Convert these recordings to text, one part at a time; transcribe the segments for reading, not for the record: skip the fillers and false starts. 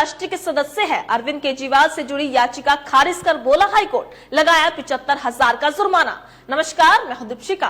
राष्ट्र के सदस्य हैं। अरविंद केजरीवाल से जुड़ी याचिका खारिज कर बोला हाईकोर्ट, लगाया 75,000 का जुर्माना। नमस्कार, मैं हूं दीपिका।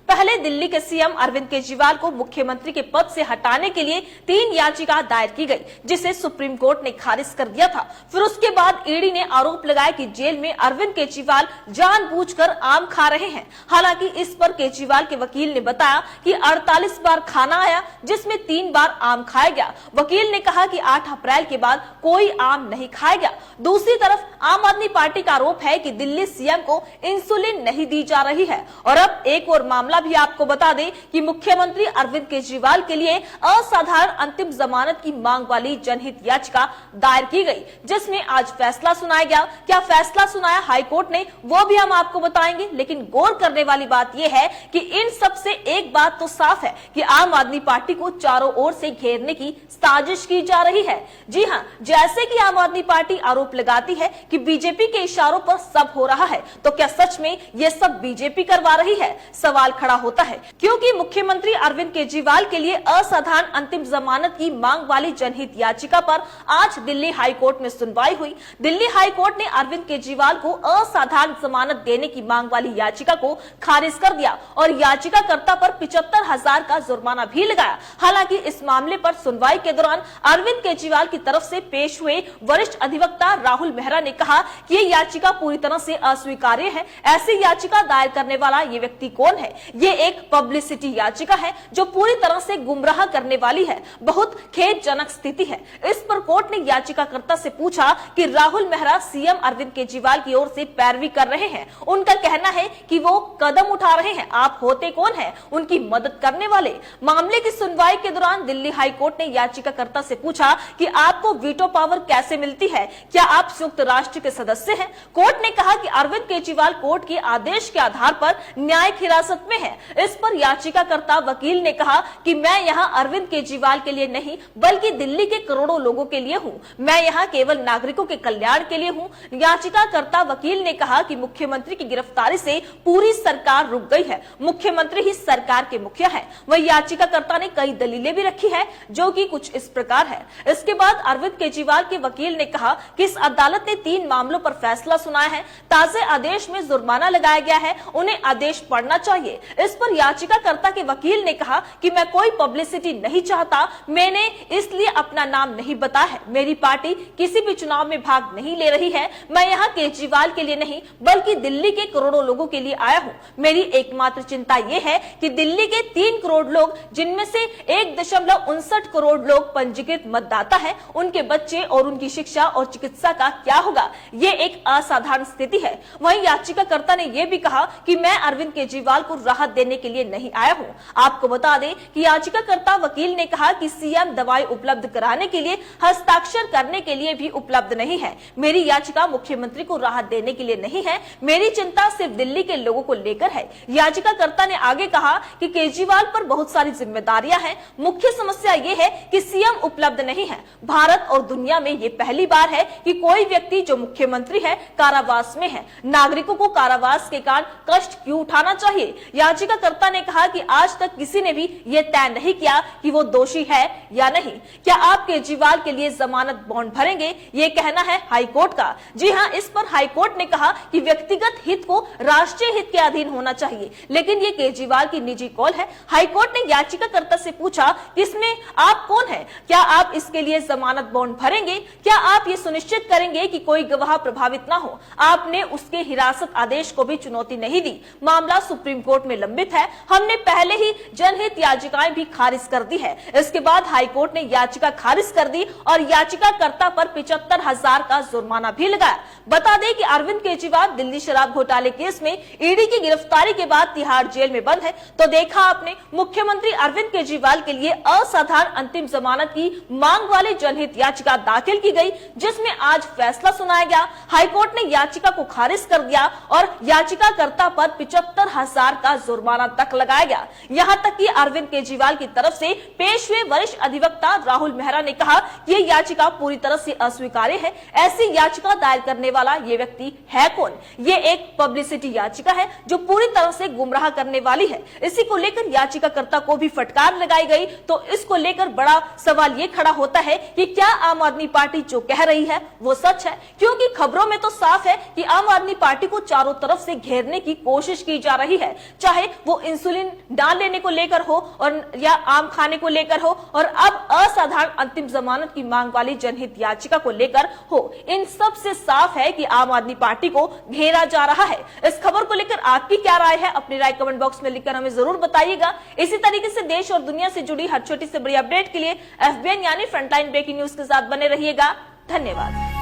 पहले दिल्ली के सीएम अरविंद केजरीवाल को मुख्यमंत्री के पद से हटाने के लिए 3 याचिका दायर की गई, जिसे सुप्रीम कोर्ट ने खारिज कर दिया था। फिर उसके बाद ईडी ने आरोप लगाया कि जेल में अरविंद केजरीवाल जानबूझकर आम खा रहे हैं। हालांकि इस पर केजरीवाल के वकील ने बताया कि 48 बार खाना आया, जिसमें 3 बार आम खाया गया। वकील ने कहा कि 8 अप्रैल के बाद कोई आम नहीं खाया गया। दूसरी तरफ आम आदमी पार्टी का आरोप है कि दिल्ली सीएम को इंसुलिन नहीं दी जा रही है। और अब एक और मामला भी आपको बता दें कि मुख्यमंत्री अरविंद केजरीवाल के लिए असाधारण अंतिम जमानत की मांग वाली जनहित याचिका दायर की गई, जिसमें आज फैसला सुनाया गया। क्या फैसला सुनाया हाईकोर्ट ने, वो भी हम आपको बताएंगे। लेकिन गौर करने वाली बात यह है कि इन सब से एक बात तो साफ है कि आम आदमी पार्टी को चारों ओर से घेरने की साजिश की जा रही है। जी हां, जैसे कि आम आदमी पार्टी आरोप लगाती है कि बीजेपी के इशारों पर सब हो रहा है, तो क्या सच में ये सब बीजेपी करवा रही है? सवाल खड़ा होता है, क्योंकि मुख्यमंत्री अरविंद केजरीवाल के लिए असाधारण अंतिम जमानत की मांग वाली जनहित याचिका पर आज दिल्ली हाईकोर्ट में सुनवाई हुई। दिल्ली हाईकोर्ट ने अरविंद केजरीवाल को असाधारण जमानत देने की मांग वाली याचिका को खारिज कर दिया और याचिकाकर्ता पर 75,000 का जुर्माना भी लगाया। हालांकि इस मामले पर सुनवाई के दौरान अरविंद केजरीवाल की तरफ से पेश हुए वरिष्ठ अधिवक्ता राहुल मेहरा ने कहा कि ये याचिका पूरी तरह से अस्वीकार्य है। ऐसी याचिका दायर करने वाला ये व्यक्ति कौन है? ये एक पब्लिसिटी याचिका है जो पूरी तरह से गुमराह करने वाली है। बहुत खेदजनक स्थिति है। इस पर कोर्ट ने याचिकाकर्ता से पूछा कि राहुल मेहरा सीएम अरविंद केजरीवाल की ओर से पैरवी कर रहे हैं। उनका कहना है कि वो कदम उठा रहे हैं। आप होते कौन हैं उनकी मदद करने वाले? मामले की सुनवाई के दौरान दिल्ली हाईकोर्ट ने याचिकाकर्ता से पूछा कि आपको वीटो पावर कैसे मिलती है? क्या आप संयुक्त राष्ट्र के सदस्य हैं? कोर्ट ने कहा कि अरविंद केजरीवाल कोर्ट के आदेश के आधार पर न्यायिक हिरासत में है। इस पर याचिकाकर्ता वकील ने कहा कि मैं यहाँ अरविंद केजरीवाल के लिए नहीं बल्कि दिल्ली के करोड़ों लोगों के लिए हूँ। मैं यहाँ केवल नागरिकों के कल्याण के लिए हूँ। याचिकाकर्ता वकील ने कहा कि मुख्यमंत्री की गिरफ्तारी से पूरी सरकार रुक गई है। मुख्यमंत्री ही सरकार के मुखिया है। वह याचिकाकर्ता ने कई दलीलें भी रखी है, जो कि कुछ इस प्रकार है। इसके बाद अरविंद केजरीवाल के वकील ने कहा कि इस अदालत ने 3 मामलों पर फैसला सुनाया है। ताजे आदेश में जुर्माना लगाया गया है, उन्हें आदेश पढ़ना चाहिए। इस पर याचिकाकर्ता के वकील ने कहा कि मैं कोई पब्लिसिटी नहीं चाहता, मैंने इसलिए अपना नाम नहीं बताया है। मेरी पार्टी किसी भी चुनाव में भाग नहीं ले रही है। मैं यहाँ केजरीवाल के लिए नहीं बल्कि दिल्ली के करोड़ों लोगों के लिए आया हूँ। मेरी एकमात्र चिंता ये है कि दिल्ली के 3 करोड़ लोग, जिनमें से 1.59 करोड़ लोग पंजीकृत मतदाता है, उनके बच्चे और उनकी शिक्षा और चिकित्सा का क्या होगा? ये एक असाधारण स्थिति है। वहीं याचिकाकर्ता ने यह भी कहा कि मैं अरविंद केजरीवाल को राहत देने के लिए नहीं आया हूं। आपको बता दें कि याचिकाकर्ता वकील ने कहा कि सीएम दवाई उपलब्ध कराने के लिए हस्ताक्षर करने के लिए भी उपलब्ध नहीं है। मेरी याचिका मुख्यमंत्री को राहत देने के लिए नहीं है। मेरी चिंता सिर्फ दिल्ली के लोगों को लेकर है। याचिकाकर्ता ने आगे कहा कि केजरीवाल पर बहुत सारी जिम्मेदारियां हैं। मुख्य समस्या ये है कि सीएम उपलब्ध नहीं है। भारत और दुनिया में ये पहली बार है कि कोई व्यक्ति जो मुख्यमंत्री है कारावास में है। नागरिकों को कारावास के कारण कष्ट क्यों उठाना चाहिए? याचिकाकर्ता ने कहा कि आज तक किसी ने भी ये तय नहीं किया कि वो दोषी है या नहीं। क्या आप केजरीवाल के लिए जमानत बॉन्ड भरेंगे? ये कहना है हाईकोर्ट का। जी हां, इस पर हाईकोर्ट ने कहा कि व्यक्तिगत हित को राष्ट्रीय हित के अधीन होना चाहिए, लेकिन ये केजरीवाल की निजी कॉल है। हाईकोर्ट ने याचिकाकर्ता से पूछा कि इसमें आप कौन है? क्या आप इसके लिए जमानत बॉन्ड भरेंगे? क्या आप ये सुनिश्चित करेंगे कि कोई गवाह प्रभावित ना हो? आपने उसके हिरासत आदेश को भी चुनौती नहीं दी। मामला सुप्रीम कोर्ट में लंबित है। हमने पहले ही जनहित याचिकाएं भी खारिज कर दी है। इसके बाद हाईकोर्ट ने याचिका खारिज कर दी और याचिकाकर्ता पर 75,000 का जुर्माना भी लगाया। बता दें कि अरविंद केजरीवाल दिल्ली शराब घोटाले केस में ईडी की गिरफ्तारी के बाद तिहाड़ जेल में बंद है। तो देखा आपने, मुख्यमंत्री अरविंद केजरीवाल के लिए असाधारण अंतिम जमानत की मांग वाली जनहित याचिका दाखिल की गई, जिसमें आज फैसला सुनाया गया। हाईकोर्ट ने याचिका को खारिज कर दिया और याचिकाकर्ता पर 75,000 का जुर्माना तक लगाया गया। यहाँ तक कि अरविंद केजरीवाल की तरफ से पेश हुए वरिष्ठ अधिवक्ता राहुल मेहरा ने कहा कि ये याचिका पूरी तरह से अस्वीकार्य है। ऐसी याचिका दायर करने वाला ये व्यक्ति है कौन? ये एक पब्लिसिटी याचिका है जो पूरी तरह से गुमराह करने वाली है। इसी को लेकर याचिकाकर्ता को भी फटकार लगाई गई। तो इसको लेकर बड़ा सवाल ये खड़ा होता है कि क्या आम आदमी पार्टी जो कह रही है वो सच है, क्योंकि खबरों में तो साफ है कि आम आदमी पार्टी को चारों तरफ से घेरने की कोशिश की जा रही है, चाहे वो इंसुलिन डाल लेने को लेकर हो और या आम खाने को लेकर हो, और अब असाधारण अंतिम जमानत की मांग वाली जनहित याचिका को लेकर हो। इन सब से साफ है कि आम आदमी पार्टी को घेरा जा रहा है। इस खबर को लेकर आपकी क्या राय है, अपनी राय कमेंट बॉक्स में लिखकर हमें जरूर बताइएगा। इसी तरीके से देश और दुनिया से जुड़ी हर छोटी से बड़ी अपडेट के लिए FBN यानी फ्रंटलाइन ब्रेकिंग न्यूज के साथ बने रहिएगा। धन्यवाद।